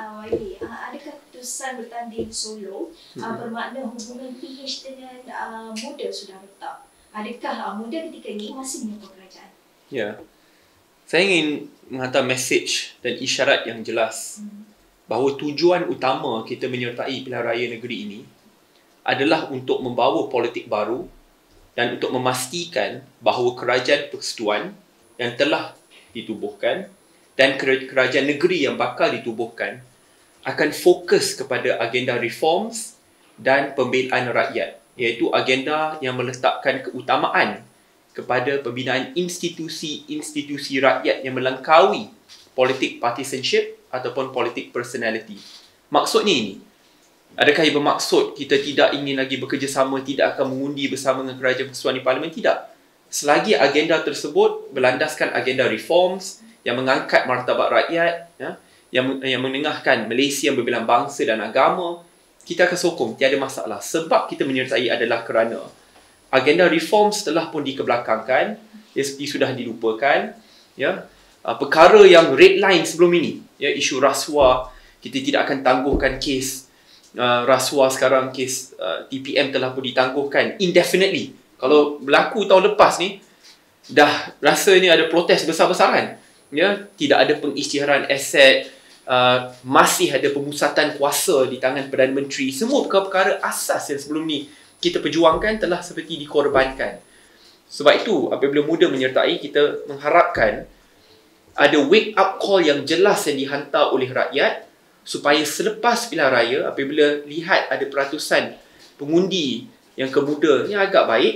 Wali, adakah keputusan bertanding solo bermakna hubungan PH dengan muda sudah retak? Adakah muda ketika ini masih menyokong kerajaan? Ya, saya ingin menghantar mesej dan isyarat yang jelas bahawa tujuan utama kita menyertai pilihan raya negeri ini adalah untuk membawa politik baru dan untuk memastikan bahawa kerajaan persekutuan yang telah ditubuhkan dan kerajaan negeri yang bakal ditubuhkan akan fokus kepada agenda reforms dan pembelaan rakyat, iaitu agenda yang meletakkan keutamaan kepada pembinaan institusi-institusi rakyat yang melangkaui politik partisanship ataupun politik personality. Maksudnya ini, adakah ia bermaksud kita tidak ingin lagi bekerjasama, tidak akan mengundi bersama dengan kerajaan persekutuan di parlimen? Tidak. Selagi agenda tersebut berlandaskan agenda reforms yang mengangkat martabat rakyat, yang menengahkan Malaysia yang berbilang bangsa dan agama, kita akan sokong, tiada masalah. Sebab kita menyertai adalah kerana agenda reforms telah pun dikebelakangkan, sudah dilupakan. Perkara yang red line sebelum ini, isu rasuah, kita tidak akan tangguhkan kes rasuah sekarang, kes TPM telah pun ditangguhkan indefinitely. Kalau berlaku tahun lepas ni, dah rasanya ada protes besar-besaran. Tidak ada pengisytiharan aset, masih ada pemusatan kuasa di tangan Perdana Menteri. Semua perkara-perkara asas yang sebelum ni kita perjuangkan telah seperti dikorbankan. Sebab itu, apabila muda menyertai, kita mengharapkan ada wake up call yang jelas yang dihantar oleh rakyat supaya selepas pilihan raya, apabila lihat ada peratusan pengundi yang kemuda yang agak baik,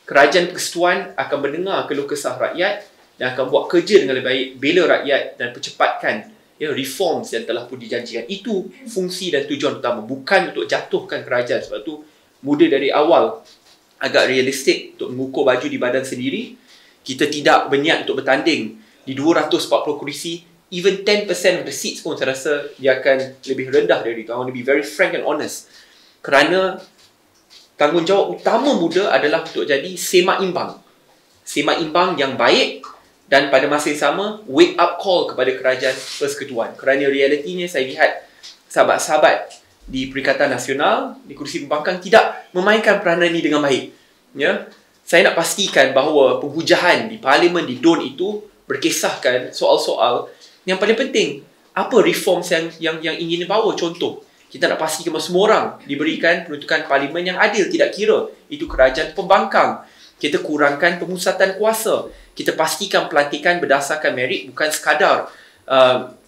kerajaan persekutuan akan mendengar keluh kesah rakyat dan akan buat kerja dengan lebih baik, bela rakyat dan percepatkan reforms yang telah pun dijanjikan. Itu fungsi dan tujuan utama, bukan untuk jatuhkan kerajaan. Sebab tu muda dari awal agak realistik untuk mengukur baju di badan sendiri. Kita tidak berniat untuk bertanding di 240 kursi. Even 10% of the seats pun saya rasa dia akan lebih rendah dari itu. I want to be very frank and honest. Kerana tanggungjawab utama muda adalah untuk jadi seimbang. Seimbang yang baik dan pada masa yang sama wake up call kepada kerajaan persekutuan. Kerana realitinya saya lihat sahabat-sahabat di Perikatan Nasional, di kursi pembangkang tidak memainkan peranan ini dengan baik. Saya nak pastikan bahawa penghujahan di Parlimen, di DUN itu berkisahkan soal-soal yang paling penting. Apa reforms yang ingin dibawa? Contoh, kita nak pastikan semua orang diberikan peruntukan Parlimen yang adil, tidak kira itu kerajaan pembangkang. Kita kurangkan pemusatan kuasa. Kita pastikan pelantikan berdasarkan merit, bukan sekadar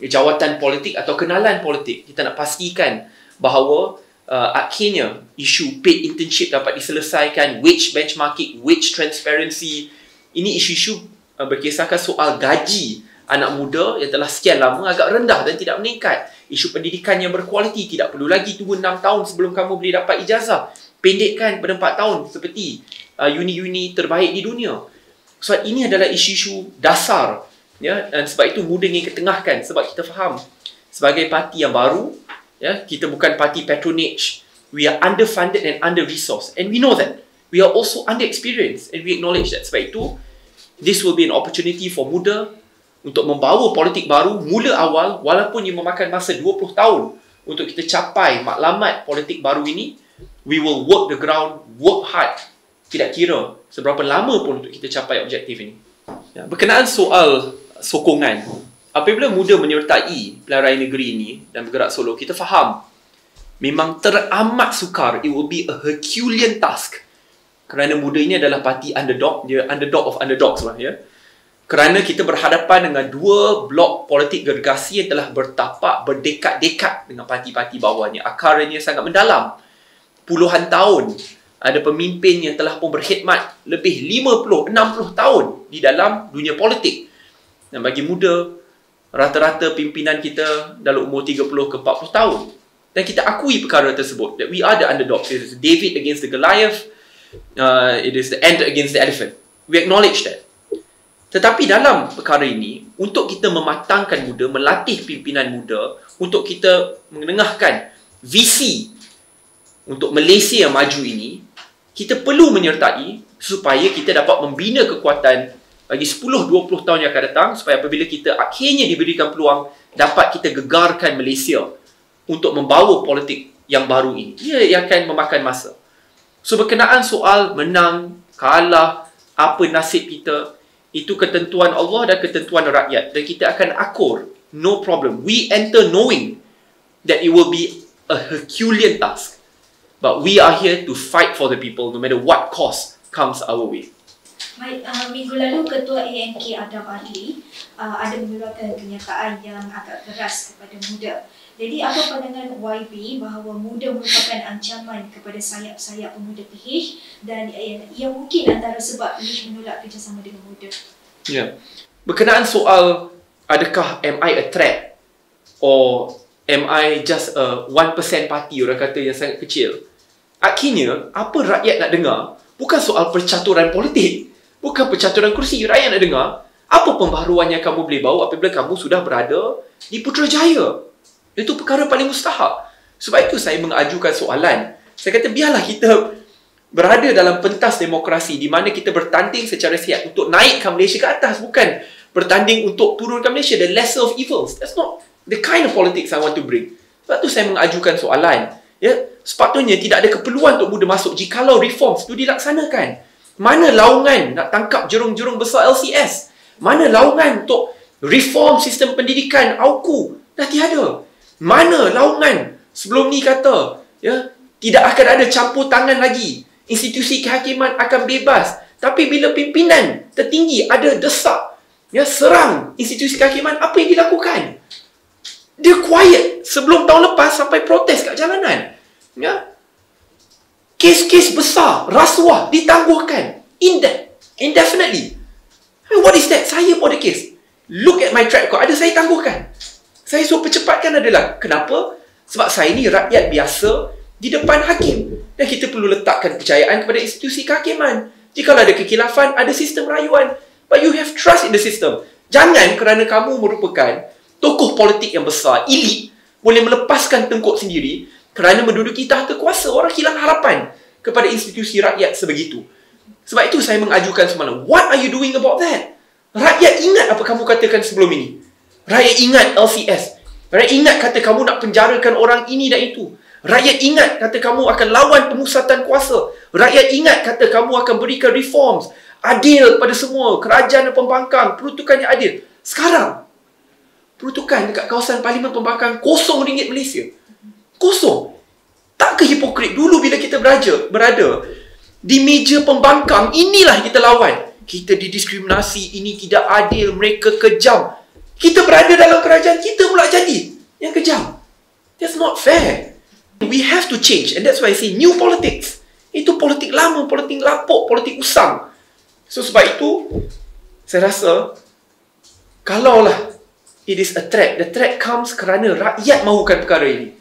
jawatan politik atau kenalan politik. Kita nak pastikan bahawa akhirnya isu paid internship dapat diselesaikan, wage benchmarking, wage transparency. Ini isu-isu berkisahkan soal gaji anak muda yang telah sekian lama agak rendah dan tidak meningkat. Isu pendidikan yang berkualiti, tidak perlu lagi tunggu 6 tahun sebelum kamu boleh dapat ijazah. Pendekkan pada 4 tahun seperti uni-uni terbaik di dunia. So ini adalah isu-isu dasar, dan sebab itu muda ingin ketengahkan. Sebab kita faham sebagai parti yang baru, kita bukan parti patronage. We are underfunded and under-resourced, and we know that. We are also under-experienced, and we acknowledge that. Sebab itu, this will be an opportunity for muda untuk membawa politik baru mula awal, walaupun ia memakan masa 20 tahun untuk kita capai matlamat politik baru ini. We will work the ground, work hard. Tidak kira seberapa lama pun untuk kita capai objektif ini. Berkenaan soal sokongan, apabila muda menyertai pilihan raya negeri ini dan bergerak solo, kita faham memang teramat sukar. It will be a Herculean task. Kerana muda ini adalah parti underdog, dia underdog of underdogs lah, Kerana kita berhadapan dengan dua blok politik gergasi yang telah bertapak berdekad-dekad dengan parti-parti bawahnya. Akarnya sangat mendalam. Puluhan tahun. Ada pemimpin yang telah pun berkhidmat lebih 50-60 tahun di dalam dunia politik. Dan bagi muda, rata-rata pimpinan kita dalam umur 30 ke 40 tahun. Dan kita akui perkara tersebut. That we are the underdogs. It is David against the Goliath. It is the ant against the elephant. We acknowledge that. Tetapi dalam perkara ini, untuk kita mematangkan muda, melatih pimpinan muda, untuk kita menengahkan visi untuk Malaysia yang maju ini, kita perlu menyertai supaya kita dapat membina kekuatan bagi 10-20 tahun yang akan datang, supaya apabila kita akhirnya diberikan peluang, dapat kita gegarkan Malaysia untuk membawa politik yang baru ini. Ia akan memakan masa. So berkenaan soal menang, kalah, apa nasib kita, itu ketentuan Allah dan ketentuan rakyat, dan kita akan akur, no problem. We enter knowing that it will be a Herculean task, but we are here to fight for the people no matter what cost comes our way. Baik, minggu lalu Ketua AMK Adam Adli ada mengeluarkan kenyataan yang agak keras kepada muda. Jadi apa pandangan YB bahawa muda merupakan ancaman kepada sayap-sayap pemuda PH, dan ia mungkin antara sebab PH menolak kerjasama dengan muda? Ya. Berkenaan soal adakah am I a threat or am I just a 1% party, orang kata yang sangat kecil. Akhirnya apa rakyat nak dengar bukan soal percaturan politik, bukan percaturan kursi. Rakyat nak dengar apa pembaharuan yang kamu boleh bawa apabila kamu sudah berada di Putrajaya. Itu perkara paling mustahak. Sebab itu saya mengajukan soalan. Saya kata biarlah kita berada dalam pentas demokrasi di mana kita bertanding secara sihat untuk naikkan Malaysia ke atas, bukan bertanding untuk turunkan Malaysia, the lesser of evils. That's not the kind of politics I want to bring. Sebab tu saya mengajukan soalan. Ya, sepatutnya tidak ada keperluan untuk muda masuk jikalau reforms itu dilaksanakan. Mana laungan nak tangkap jerung-jerung besar LCS? Mana laungan untuk reform sistem pendidikan AUKU? Dah tiada. Mana laungan sebelum ni kata ya, tidak akan ada campur tangan lagi, institusi kehakiman akan bebas. Tapi bila pimpinan tertinggi ada desak, ya, serang institusi kehakiman, apa yang dilakukan? Dia quiet sebelum tahun lepas sampai protes kat jalanan. Ya. Kes-kes besar, rasuah ditangguhkan indefinitely. What is that? Saya pun ada kes. Look at my track record. Ada saya tangguhkan. Saya suruh percepatkan adalah kenapa? Sebab saya ni rakyat biasa di depan hakim. Dan kita perlu letakkan kepercayaan kepada institusi kehakiman. Jika ada kekilafan, ada sistem rayuan. But you have trust in the system. Jangan kerana kamu merupakan tokoh politik yang besar, elit, boleh melepaskan tengkuk sendiri kerana menduduki tahta kuasa, orang hilang harapan kepada institusi rakyat sebegitu. Sebab itu saya mengajukan semalam, what are you doing about that? Rakyat ingat apa kamu katakan sebelum ini. Rakyat ingat LCS. Rakyat ingat kata kamu nak penjarakan orang ini dan itu. Rakyat ingat kata kamu akan lawan pemusatan kuasa. Rakyat ingat kata kamu akan berikan reforms adil pada semua, kerajaan dan pembangkang, peruntukan yang adil. Sekarang peruntukan dekat kawasan Parlimen Pembangkang RM0 Malaysia. Kosong. Tak ke hipokrit? Dulu bila kita berada di meja pembangkang, inilah kita lawan. Kita didiskriminasi, ini tidak adil, mereka kejam. Kita berada dalam kerajaan, kita pula jadi yang kejam. That's not fair. We have to change, and that's why I say new politics. Itu politik lama, politik lapuk, politik usang. So sebab itu, saya rasa kalaulah it is a threat, the threat comes kerana rakyat mahukan perkara ini.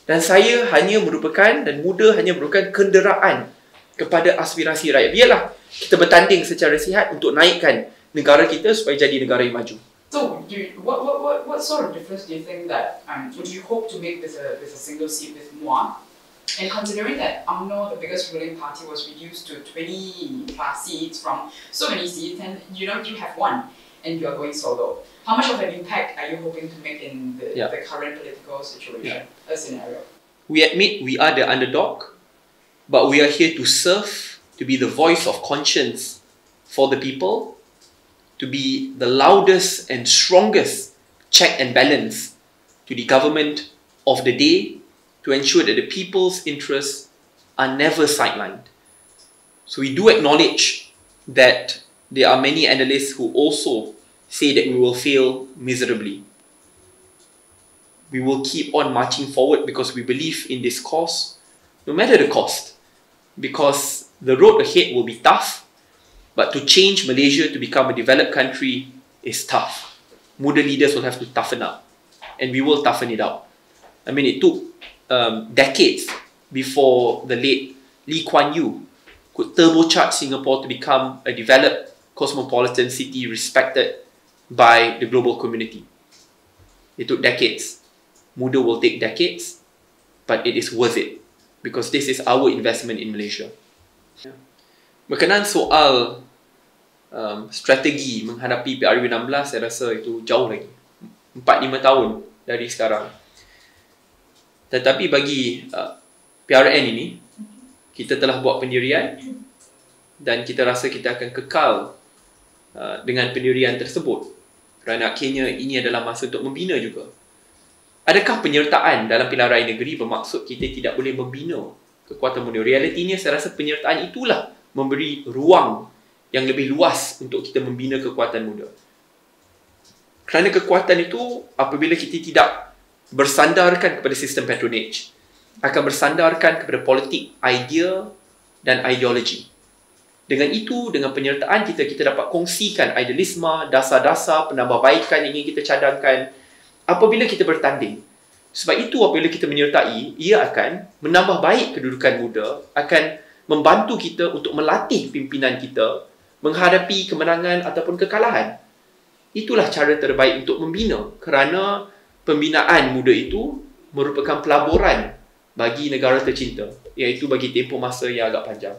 Dan saya hanya merupakan, dan muda hanya merupakan kenderaan kepada aspirasi rakyat. Biarlah kita bertanding secara sihat untuk naikkan negara kita supaya jadi negara yang maju. So, what sort of difference do you think that, would you hope to make with a single seat with MUA? And considering that UMNO, the biggest ruling party, was reduced to 20 plus seats from so many seats, and you have one, and you are going solo. How much of an impact are you hoping to make in the current political situation, scenario? We admit we are the underdog, but we are here to serve, to be the voice of conscience for the people, to be the loudest and strongest check and balance to the government of the day, to ensure that the people's interests are never sidelined. So we do acknowledge that there are many analysts who also say that we will fail miserably. We will keep on marching forward because we believe in this cause, no matter the cost, because the road ahead will be tough. But to change Malaysia to become a developed country is tough. Muda leaders will have to toughen up. And we will toughen it out. I mean, it took decades before the late Lee Kuan Yew could turbocharge Singapore to become a developed cosmopolitan city respected by the global community. It took decades. Muda will take decades, but it is worth it because this is our investment in Malaysia. Berkenaan soal strategi menghadapi PRU 16, saya rasa itu jauh lagi. 4-5 tahun dari sekarang. Tetapi bagi PRN ini, kita telah buat pendirian dan kita rasa kita akan kekal dengan pendirian tersebut. Kerana akhirnya ini adalah masa untuk membina juga. Adakah penyertaan dalam pilihan raya negeri bermaksud kita tidak boleh membina kekuatan muda? Realitinya saya rasa penyertaan itulah memberi ruang yang lebih luas untuk kita membina kekuatan muda. Kerana kekuatan itu apabila kita tidak bersandarkan kepada sistem patronage, akan bersandarkan kepada politik, idea dan ideologi. Dengan itu, dengan penyertaan kita dapat kongsikan idealisme, dasar-dasar penambahbaikan yang ingin kita cadangkan apabila kita bertanding. Sebab itu apabila kita menyertai, ia akan menambah baik kedudukan muda, akan membantu kita untuk melatih pimpinan kita menghadapi kemenangan ataupun kekalahan. Itulah cara terbaik untuk membina, kerana pembinaan muda itu merupakan pelaburan bagi negara tercinta, iaitu bagi tempoh masa yang agak panjang.